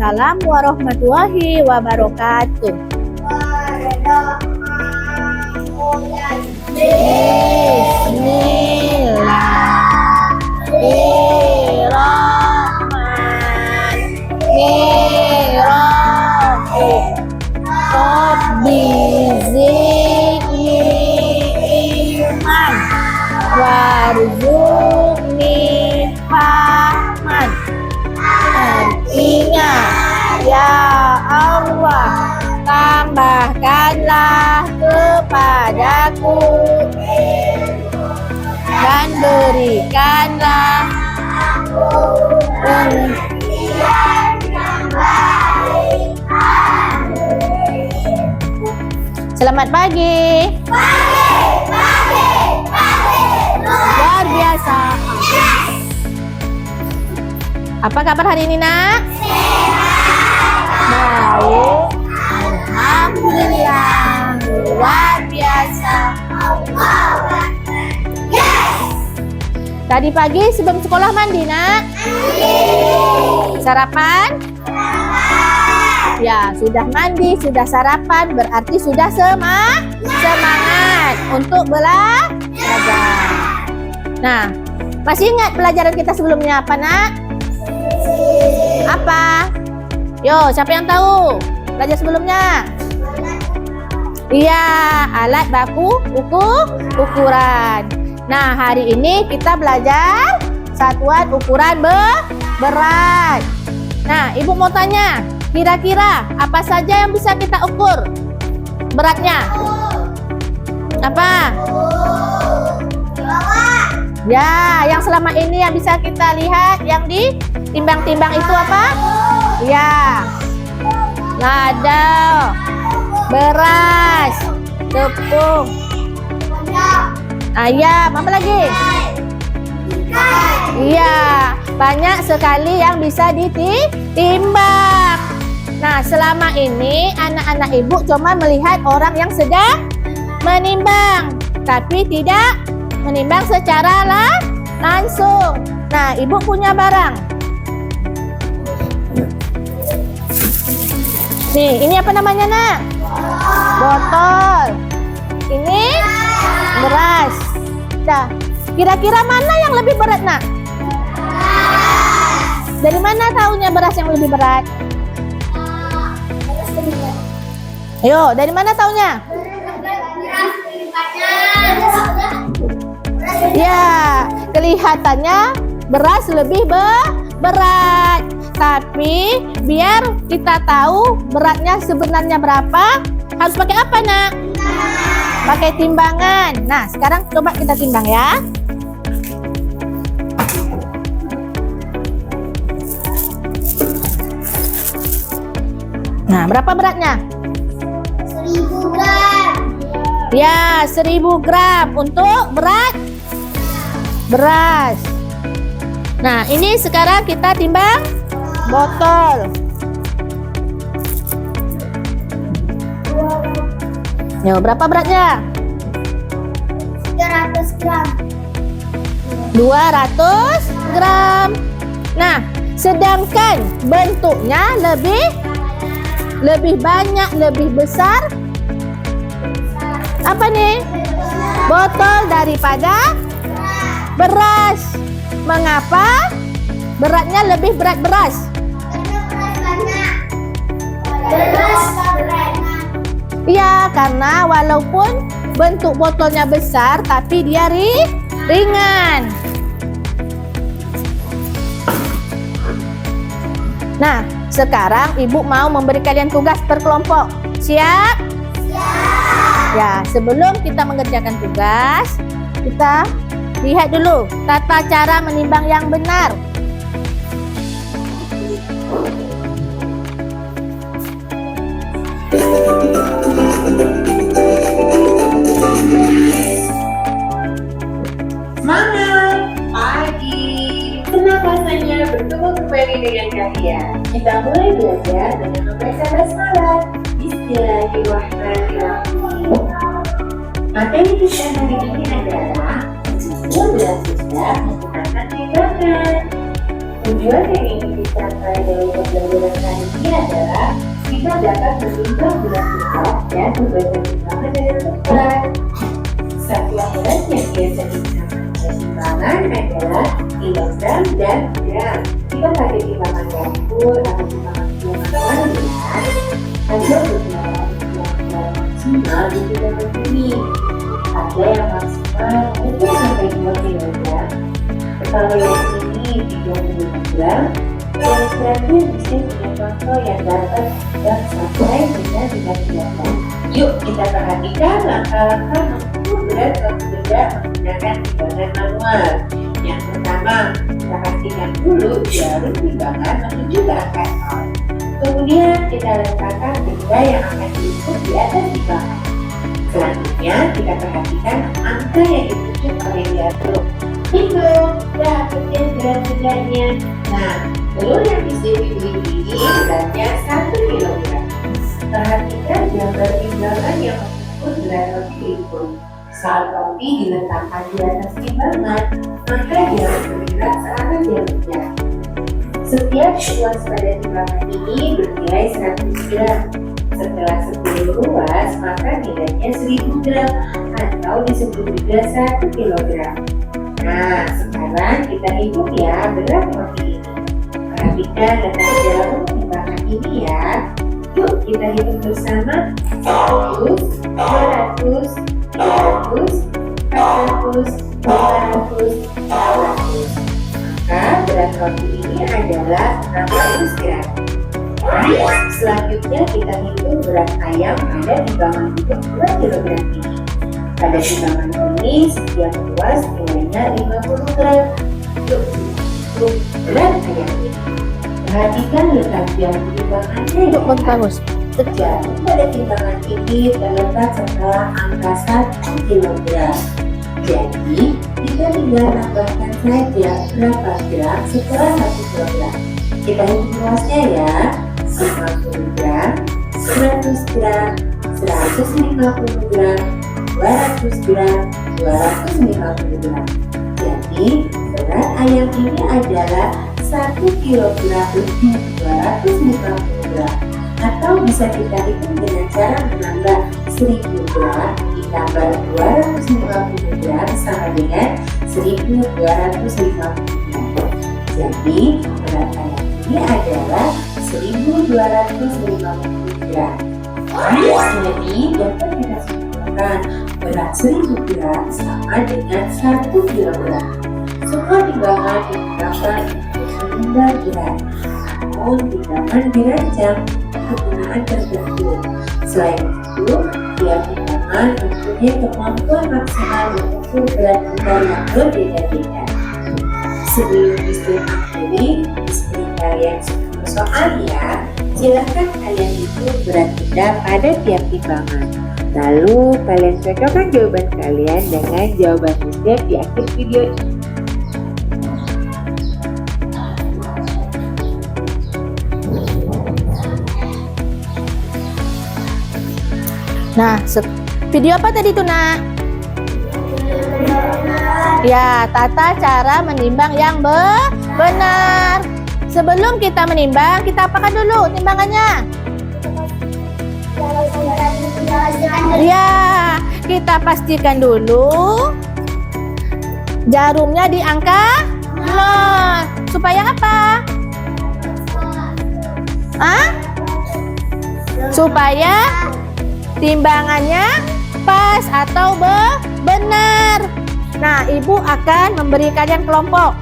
Waalaikumsalam warahmatullahi wabarakatuh. Bismillahirrahmanirrahim. Rabbi zidni ilman warzuqni fahman. Artinya, ya Allah, tambahkanlah kepadaku dan berikanlah pengertian yang baik. Selamat pagi. Pagi. Luar biasa. Apa kabar hari ini, Nak? Baik. Alhamdulillah. Luar biasa. Tadi pagi sebelum sekolah mandi, Nak? Sarapan? Ya, sudah mandi, sudah sarapan, berarti sudah semangat untuk belajar. Nah, masih ingat pelajaran kita sebelumnya apa, Nak? Apa? Yo, siapa yang tahu pelajaran sebelumnya? Iya, alat baku ukuran. Nah, hari ini kita belajar satuan ukuran berat. Nah, Ibu mau tanya, kira-kira apa saja yang bisa kita ukur beratnya? Apa? Ya, yang selama ini yang bisa kita lihat, yang ditimbang-timbang itu apa? Ya, lada, beras, tepung, ayam, apa lagi? Iya, banyak sekali yang bisa ditimbang. Nah, selama ini anak-anak Ibu cuma melihat orang yang sedang menimbang, tapi tidak menimbang secara langsung. Nah, Ibu punya barang. Nih, ini apa namanya, Nak? Botol. Ini beras. Dah. Kira-kira mana yang lebih berat, Nak? Dari mana tahunya beras yang lebih berat? Ayo, dari mana tahunya? Ya, kelihatannya beras lebih berat. Tapi biar kita tahu beratnya sebenarnya berapa, harus pakai apa, Nak? Pakai timbangan. Nah, sekarang coba kita timbang ya. Nah, berapa beratnya? 1000 gram. Ya, 1000 gram untuk beras. Nah, ini sekarang kita timbang botol. Yo, berapa beratnya? 300 gram. 200 gram. Nah, sedangkan bentuknya lebih banyak, lebih besar. Apa nih? Botol daripada beras. Mengapa? Beratnya lebih berat beras. Iya, karena walaupun bentuk botolnya besar, tapi dia ringan. Nah, sekarang Ibu mau memberi kalian tugas per kelompok. Siap? Siap. Ya, sebelum kita mengerjakan tugas, kita lihat dulu tata cara menimbang yang benar. Semangat pagi. Senang rasanya bertemu kembali dengan kalian. Kita mulai belajar dengan membaca basmalah. Bismillahirrahmanirrahim. Materi kita hari ini adalah 12 sudah menggunakan timbangan. Tujuan yang ingin dicapai dari pembelajaran kali ini adalah kita dapat menimbang berat-berat dan membaca timbangan dengan tepat. Satuan berat yang biasa digunakan pada timbangan adalah kilogram dan gram. Kita pakai timbangan dapur atau timbangan kilogram ya. Ada beberapa timbangan maksimal di timbangan ini. Ada yang maksimal mungkin sampai 2 kilogram. Kalau yang ini 30 gram, yang terakhir bisa punya contoh yang dapat sampai dengan 5 kilogram. Yuk kita perhatikan langkah-langkah mengukur berat suatu benda menggunakan timbangan manual. Yang pertama, kita pastikan dulu jarum timbangan menuju ke angka 0. Kemudian kita letakkan benda yang akan diukur di atas timbangan. Selanjutnya kita perhatikan angka yang ditunjuk oleh jarum. Hitung, dapetin berat bendanya. Nah, telur yang bisa dibeli ini beratnya 1 kg. Perhatikan gambar timbangan yang mengukur berat roti itu. Saat roti diletakkan di atas timbangan, maka dia bergerak searah jaraknya. Setiap ruas pada timbangan ini bernilai 100 gram. Setelah 10 ruas, maka nilainya 1000 gram atau disebut juga 1 kg. Nah, sekarang kita hitung ya berat roti ini. Perhatikan letak jarum timbangan ini ya. Yuk kita hitung bersama 100, 200, 300, 400, 500, 600. Maka berat roti ini adalah 600 gram. Selanjutnya kita hitung berat ayam pada timbangan hidup 2 kg ini. Pada timbangan ini setiap ruas nilainya 50 gram. Yuk, berat ayam ini. Perhatikan letak jarum timbangannya ya. Bagus. Jarum pada timbangan ini terletak setelah angka 1 kg. Jadi, kita tinggal tambahkan saja berapa gram setelah 1 kg. Kita hitung luasnya ya. 50 gram, 100 gram, 150 gram, 200 gram, 250 gram. Jadi, berat ayam ini adalah 1 kg lebih 250 gram. Atau bisa kita hitung dengan cara menambah 1000 gram ditambah 250 gram sama dengan 1250 gram. Jadi, berat ayam ini adalah 1250 gram. Jadi, dapat kita simpulkan berat 1000 gram sama dengan 1 kg. Semua timbangan digunakan untuk menimbang berat, namun timbangan dirancang kegunaan tertentu. Selain itu, tiap timbangan mempunyai kemampuan maksimal mengukur berat benda yang berbeda-beda. Sebelum Mister akhiri, Mister kalian sebelum soal ya, silakan kalian hitung berat benda pada tiap timbangan. Lalu kalian cocokkan jawaban kalian dengan jawaban Mister di akhir video ini. Nah, video apa tadi tuh nak? Ya, tata cara menimbang yang benar. Sebelum kita menimbang, kita apakan dulu timbangannya? Ya, kita pastikan dulu jarumnya di angka 0. Supaya apa? Supaya timbangannya pas atau benar. Nah, ibu akan memberi kalian kelompok.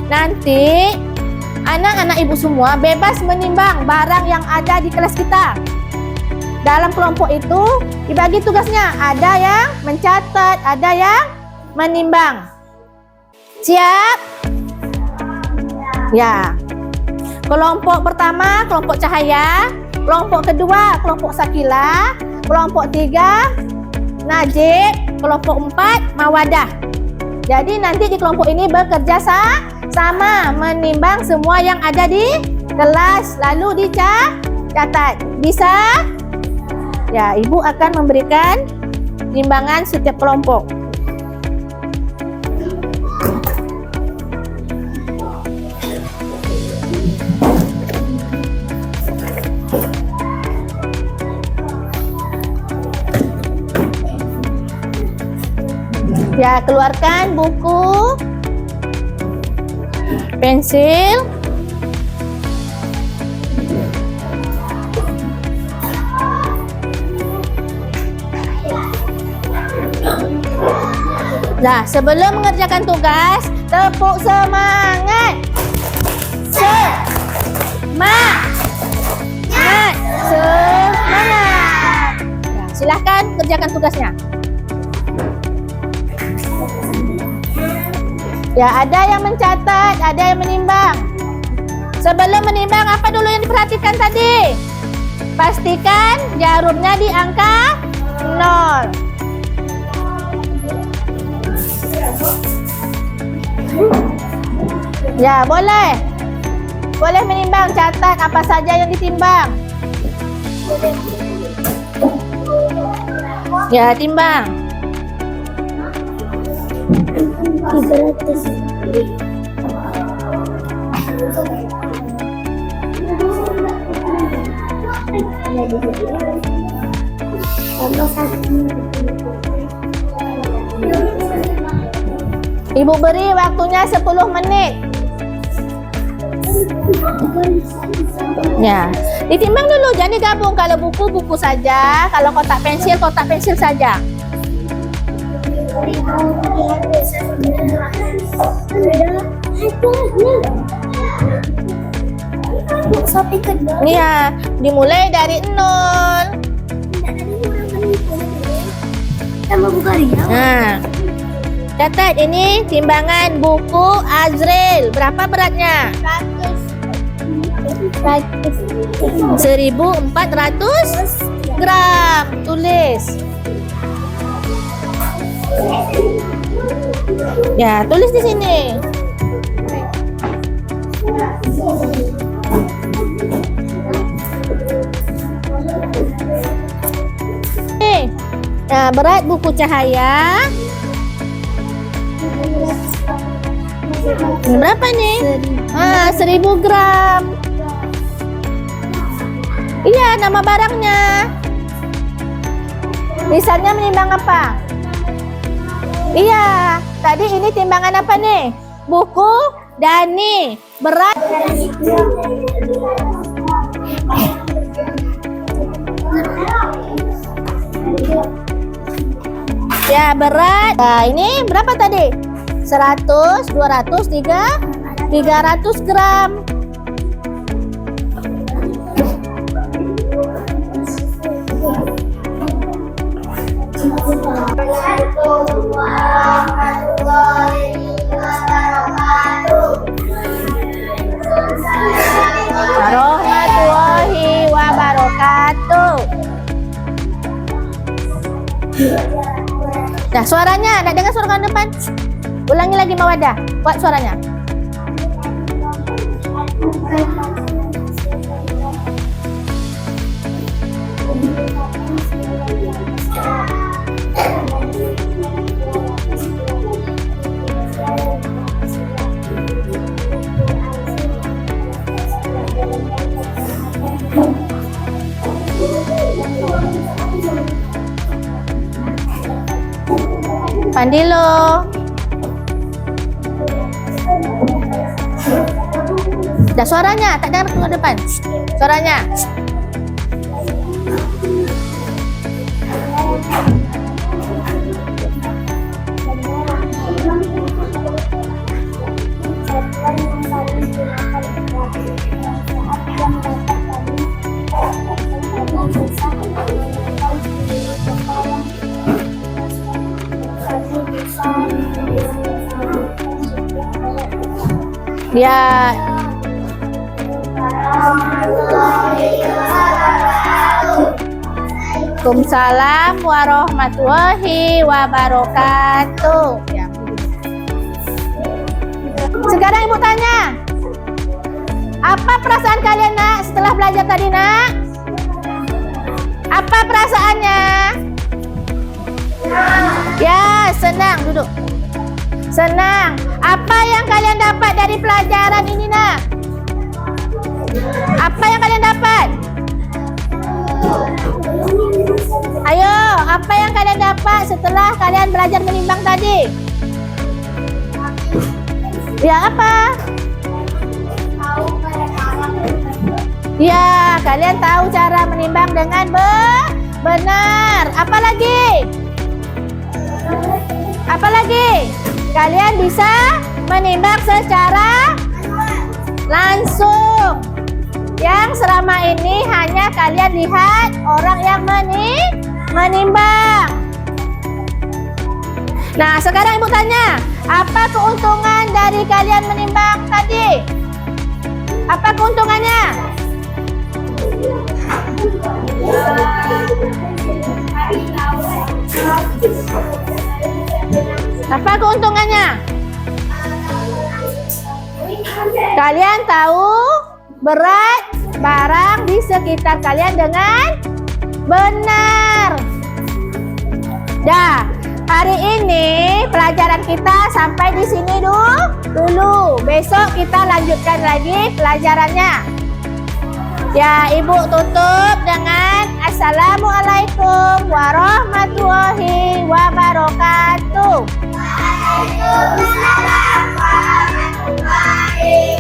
Nanti anak-anak ibu semua bebas menimbang barang yang ada di kelas kita. Dalam kelompok itu dibagi tugasnya. Ada yang mencatat, ada yang menimbang. Siap? Ya. Kelompok pertama, kelompok Cahaya. Kelompok kedua, kelompok Sakila. Kelompok 3, Najib. Kelompok 4, Mawadah. Jadi nanti di kelompok ini bekerja sama menimbang semua yang ada di kelas, lalu dicatat. Bisa? Ya, ibu akan memberikan timbangan setiap kelompok. Ya, keluarkan buku, pensil. Nah, sebelum mengerjakan tugas, tepuk semangat. Semangat. Semangat. Ya, silahkan kerjakan tugasnya. Ya, ada yang mencatat, ada yang menimbang. Sebelum menimbang, apa dulu yang diperhatikan tadi? Pastikan jarumnya di angka 0. Ya, boleh. Boleh menimbang, catat apa saja yang ditimbang. Ya, timbang. 300. Ibu beri waktunya 10 menit. Ya, ditimbang dulu, jangan digabung. Kalau buku, buku saja. Kalau kotak pensil saja. Sampai ke Iya, dimulai dari 0. sama Bulgaria. Nah, catat ini timbangan buku Azril. Berapa beratnya? 1.400 gram. Tulis. Ya, tulis di sini. Nah, berat buku cahaya berapa nih? 1.000 gram. Iya, nama barangnya. Misalnya menimbang apa? Iya, tadi ini timbangan apa nih? Buku Dani. Berat. Ya, berat. Nah, ini berapa tadi? 100, 200, 300 gram. Warahmatullahi wabarakatuh. Nah, suaranya, nak dengar suara kan depan? Ulangi lagi Mawadah, buat suaranya. Pandilo. Dah suaranya, tak dengar ke depan. Suaranya. Ya. Waalaikumsalam warahmatullahi wabarakatuh. Ya. Sekarang Ibu tanya, apa perasaan kalian nak setelah belajar tadi nak? Apa perasaannya? Ya, senang. Duduk. Senang. Apa yang kalian dapat dari pelajaran ini nak? Apa yang kalian dapat? Ayo, apa yang kalian dapat setelah kalian belajar menimbang tadi? Ya, apa? Ya, kalian tahu cara menimbang dengan benar. Apa lagi? Apa lagi? Kalian bisa menimbang secara langsung. Yang selama ini hanya kalian lihat orang yang menimbang. Nah, sekarang Ibu tanya, apa keuntungan dari kalian menimbang tadi? Apa keuntungannya? Apa keuntungannya? Kalian tahu berat barang di sekitar kalian dengan benar. Dah, hari ini pelajaran kita sampai di sini dulu. Besok kita lanjutkan lagi pelajarannya. Ya, Ibu tutup dengan Assalamualaikum warahmatullahi wabarakatuh. Waalaikumsalam warahmatullahi